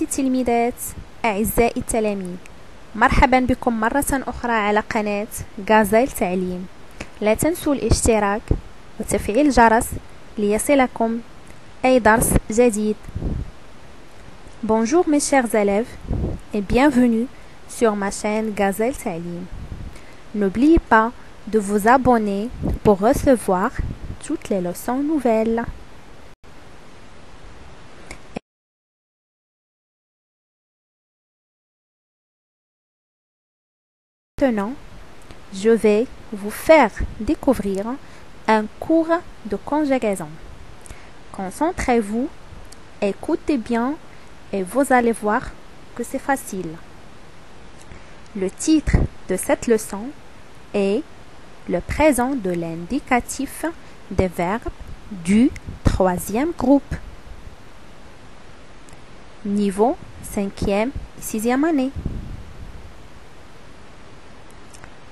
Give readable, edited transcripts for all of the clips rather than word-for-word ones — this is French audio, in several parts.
تلميذات أعزائي التلاميذ، مرحبا بكم مرة أخرى على قناة غازيل تعليم. لا تنسوا الاشتراك وتفعيل الجرس ليصلكم أي درس جديد. Bonjour mes chers élèves et bienvenue sur ma chaîne Gazelle Talim. N'oubliez pas de vous abonner pour recevoir toutes les leçons nouvelles. Maintenant, je vais vous faire découvrir un cours de conjugaison. Concentrez-vous, écoutez bien et vous allez voir que c'est facile. Le titre de cette leçon est le présent de l'indicatif des verbes du troisième groupe. Niveau 5e et 6e année.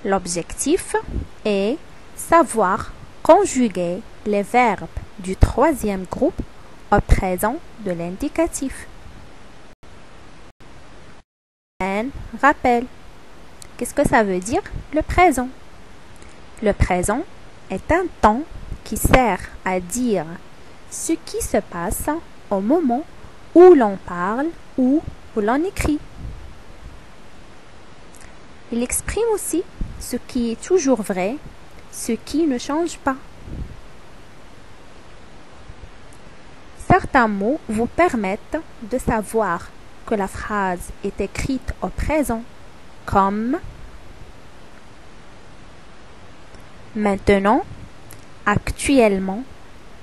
L'objectif est savoir conjuguer les verbes du troisième groupe au présent de l'indicatif. Un rappel. Qu'est-ce que ça veut dire le présent? Le présent est un temps qui sert à dire ce qui se passe au moment où l'on parle ou où l'on écrit. Il exprime aussi ce qui est toujours vrai, ce qui ne change pas. Certains mots vous permettent de savoir que la phrase est écrite au présent, comme maintenant, actuellement,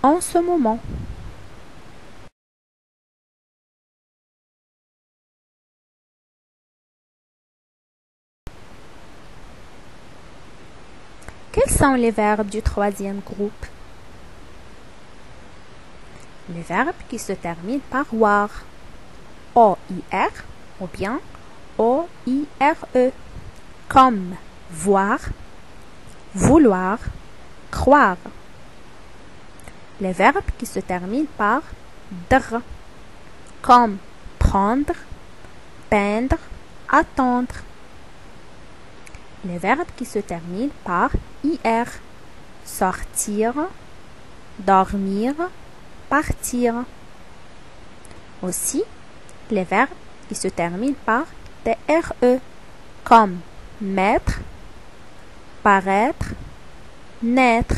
en ce moment. Quels sont les verbes du troisième groupe? Les verbes qui se terminent par OIR, O-I-R ou bien O-I-R-E, comme voir, vouloir, croire. Les verbes qui se terminent par dr, comme prendre, peindre, attendre. Les verbes qui se terminent par ir, sortir, dormir, partir. Aussi, les verbes qui se terminent par tre, comme mettre, paraître, naître.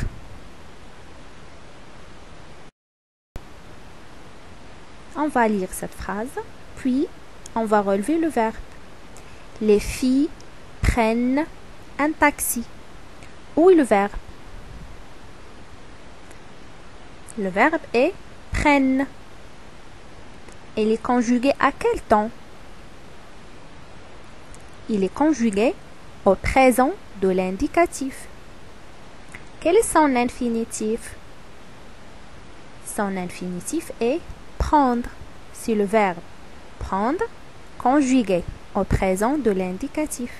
On va lire cette phrase, puis on va relever le verbe. Les filles prennent un taxi. Où est le verbe? Le verbe est prennent. Il est conjugué à quel temps? Il est conjugué au présent de l'indicatif. Quel est son infinitif? Son infinitif est prendre. C'est le verbe prendre conjugué au présent de l'indicatif.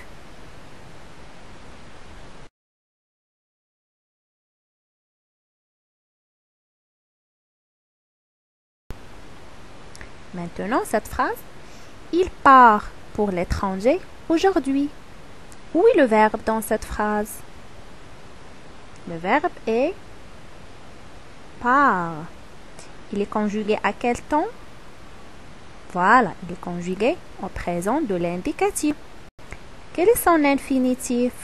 Maintenant, cette phrase, il part pour l'étranger aujourd'hui. Où est le verbe dans cette phrase? Le verbe est part. Il est conjugué à quel temps? Voilà, il est conjugué au présent de l'indicatif. Quel est son infinitif?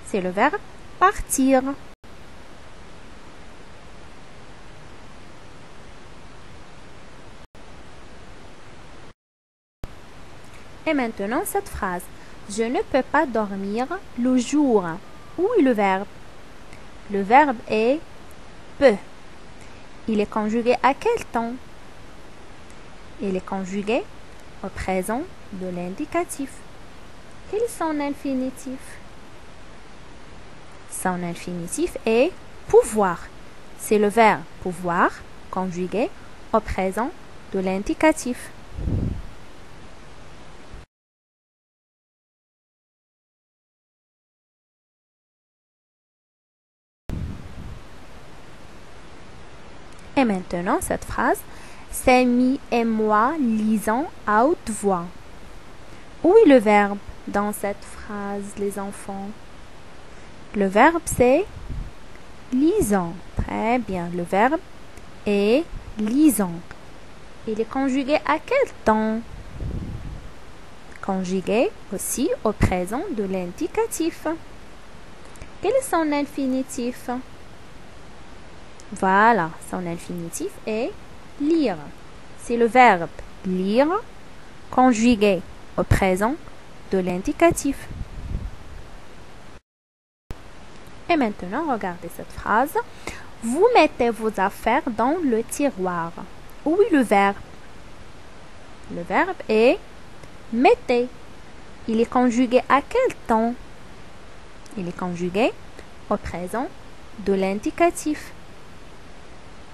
C'est le verbe partir. Et maintenant, cette phrase. Je ne peux pas dormir le jour. Où est le verbe? Le verbe est peut. Il est conjugué à quel temps? Il est conjugué au présent de l'indicatif. Quel est son infinitif? Son infinitif est pouvoir. C'est le verbe pouvoir conjugué au présent de l'indicatif. Et maintenant, cette phrase, Samy et moi lisons à haute voix. Où est le verbe dans cette phrase, les enfants? Le verbe, c'est lisons. Très bien. Le verbe est lisons. Il est conjugué à quel temps? Conjugué aussi au présent de l'indicatif. Quel est son infinitif? Voilà, son infinitif est lire. C'est le verbe lire conjugué au présent de l'indicatif. Et maintenant, regardez cette phrase. Vous mettez vos affaires dans le tiroir. Où est le verbe? Le verbe est mettez. Il est conjugué à quel temps? Il est conjugué au présent de l'indicatif.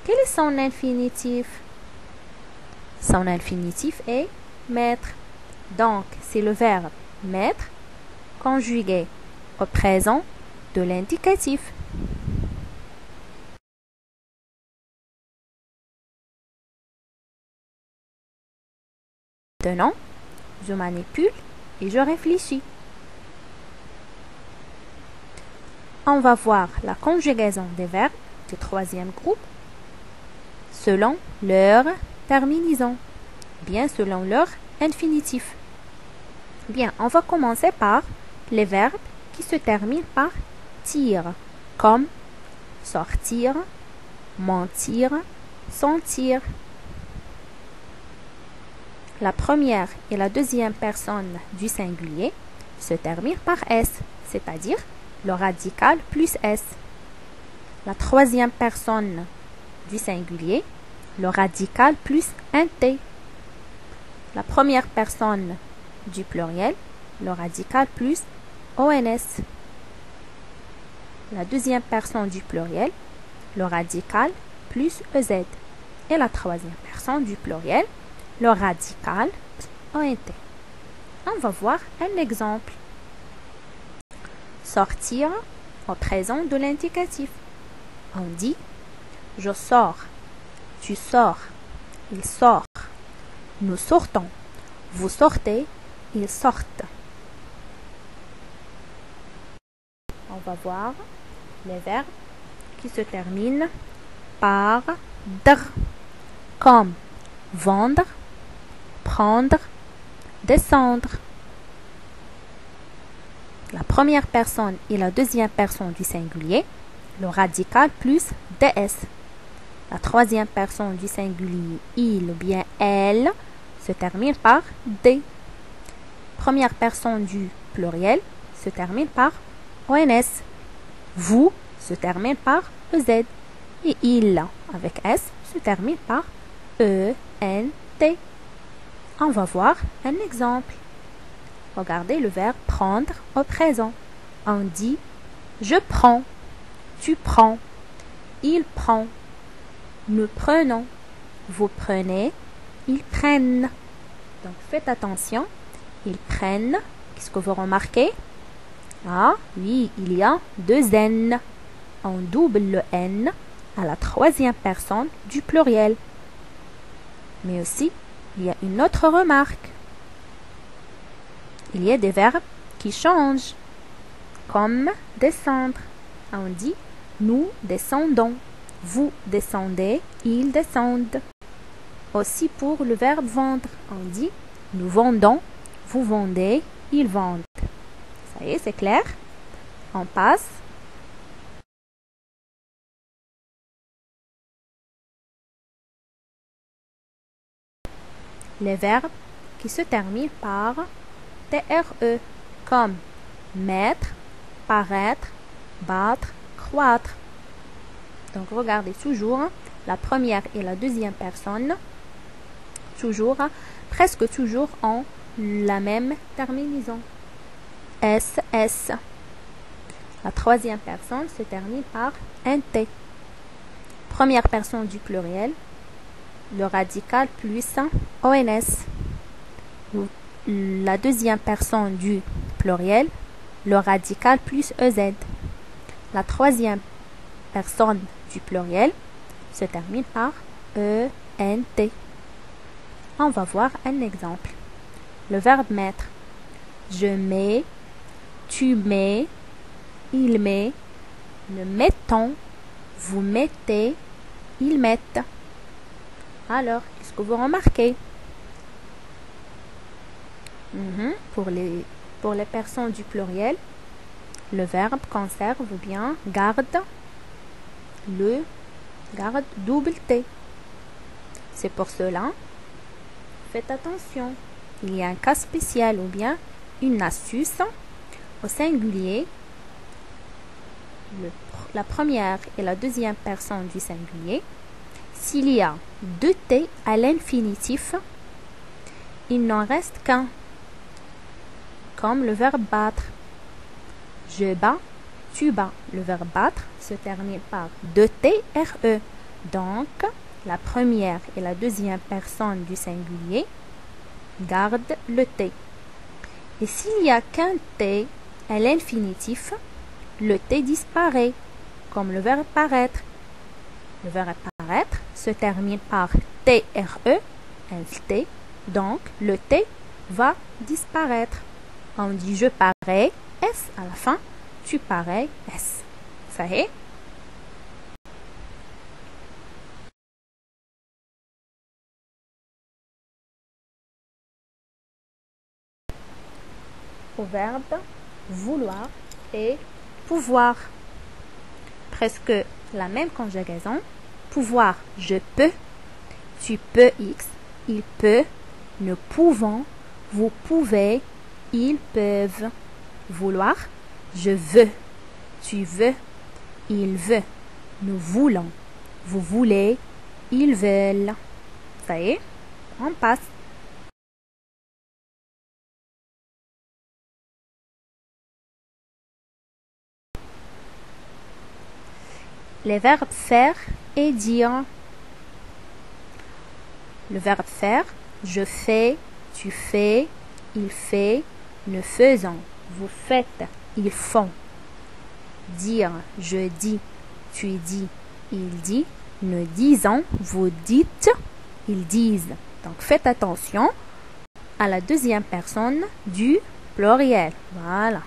Quel est son infinitif? Son infinitif est mettre. Donc, c'est le verbe mettre conjugué au présent de l'indicatif. Maintenant, je manipule et je réfléchis. On va voir la conjugaison des verbes du troisième groupe selon leur terminaison, bien selon leur infinitif. Bien, on va commencer par les verbes qui se terminent par tir, comme sortir, mentir, sentir. La première et la deuxième personne du singulier se terminent par S, c'est-à-dire le radical plus S. La troisième personne du singulier, le radical plus un T. La première personne du pluriel, le radical plus ONS. La deuxième personne du pluriel, le radical plus EZ. Et la troisième personne du pluriel, le radical ONT. On va voir un exemple. Sortir au présent de l'indicatif. On dit je sors, tu sors, il sort, nous sortons, vous sortez, ils sortent. On va voir les verbes qui se terminent par dr, comme vendre, prendre, descendre. La première personne et la deuxième personne du singulier, le radical plus ds. La troisième personne du singulier, il ou bien elle, se termine par d. Première personne du pluriel se termine par ons. Vous se termine par ez. Et il, avec s, se termine par ent. On va voir un exemple. Regardez le verbe prendre au présent. On dit je prends, tu prends, il prend, nous prenons, vous prenez, ils prennent. Donc faites attention, ils prennent. Qu'est-ce que vous remarquez? Ah oui, il y a deux N. On double le N à la troisième personne du pluriel. Mais aussi, il y a une autre remarque. Il y a des verbes qui changent, comme descendre. On dit nous descendons, vous descendez, ils descendent. Aussi pour le verbe vendre, on dit nous vendons, vous vendez, ils vendent. Ça y est, c'est clair? On passe. Les verbes qui se terminent par TRE, comme mettre, paraître, battre, croître. Donc regardez toujours la première et la deuxième personne, toujours, presque toujours ont la même terminaison. SS. La troisième personne se termine par un T. Première personne du pluriel, le radical plus ONS. La deuxième personne du pluriel, le radical plus EZ. La troisième personne du pluriel se termine par ENT. On va voir un exemple. Le verbe mettre. Je mets, tu mets, il met, nous mettons, vous mettez, ils mettent. Alors, qu'est-ce que vous remarquez? Pour les personnes du pluriel, le verbe conserve ou bien garde double T. C'est pour cela, faites attention. Il y a un cas spécial ou bien une astuce au singulier. La première et la deuxième personne du singulier. S'il y a deux T à l'infinitif, il n'en reste qu'un. Comme le verbe battre. Je bats, tu bats. Le verbe battre se termine par deux T, RE. Donc, la première et la deuxième personne du singulier gardent le T. Et s'il n'y a qu'un T à l'infinitif, le T disparaît, comme le verbe paraître. Le verbe paraître se termine par TRE, un T, donc le T va disparaître. On dit je parais, S à la fin, tu parais, S. Ça y est? Au verbe vouloir et pouvoir. Presque la même conjugaison. Pouvoir, je peux, tu peux X, il peut, nous pouvons, vous pouvez, ils peuvent. Vouloir, je veux, tu veux, il veut, nous voulons, vous voulez, ils veulent. Ça y est, on passe. Les verbes faire et dire. Le verbe faire, je fais, tu fais, il fait, nous faisons, vous faites, ils font. Dire, je dis, tu dis, il dit, nous disons, vous dites, ils disent. Donc faites attention à la deuxième personne du pluriel. Voilà.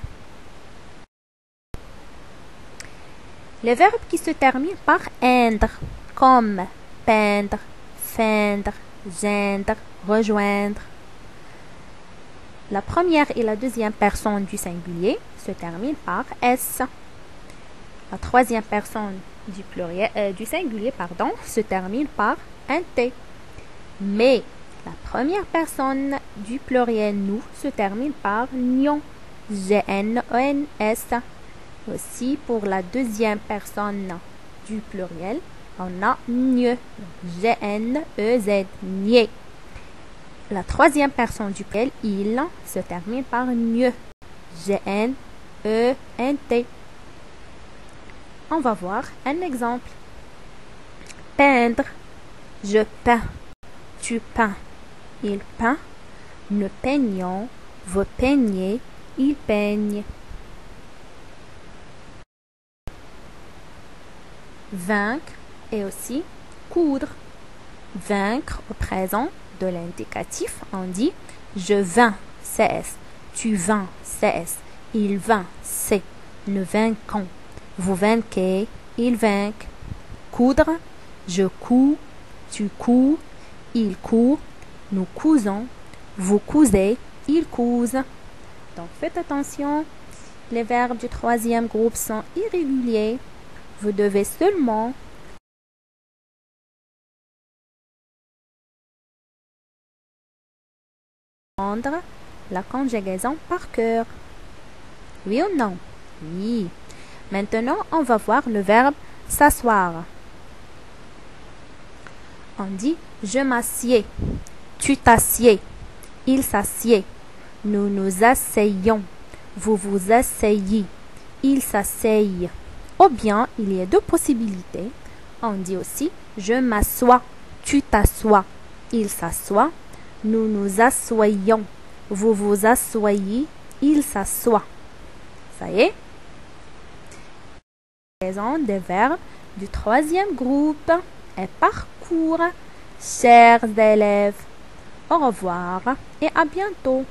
Les verbes qui se terminent par endre, comme peindre, feindre, gendre, rejoindre. La première et la deuxième personne du singulier se terminent par S. La troisième personne du singulier se termine par un T. Mais la première personne du pluriel nous se termine par nion. G-N-O-N-S. Aussi pour la deuxième personne du pluriel, on a nieu. G-N-E-Z. Nier. La troisième personne du pluriel, il se termine par nieu. G-N-E-N-T. On va voir un exemple. Peindre. Je peins. Tu peins. Il peint. Nous peignons. Vous peignez. Il peigne. Vaincre et aussi coudre. Vaincre au présent de l'indicatif, on dit je vins, CS. Tu vins, CS. Il vint, c'est. Nous vainquons. Vous vainquez, ils vainquent. Coudre, je couds, tu couds, il coud, nous cousons, vous cousez, ils cousent. Donc faites attention, les verbes du troisième groupe sont irréguliers. Vous devez seulement prendre la conjugaison par cœur. Oui ou non? Oui. Maintenant, on va voir le verbe s'asseoir. On dit je m'assieds, tu t'assieds, il s'assied, nous nous asseyons, vous vous asseyez, il s'asseye. Ou bien, il y a deux possibilités. On dit aussi je m'assois, tu t'assois, il s'assoit, nous nous assoyons, vous vous assoyez, il s'assoit. Ça y est? Présent des verbes du troisième groupe est parcours. Chers élèves, Au revoir et à bientôt.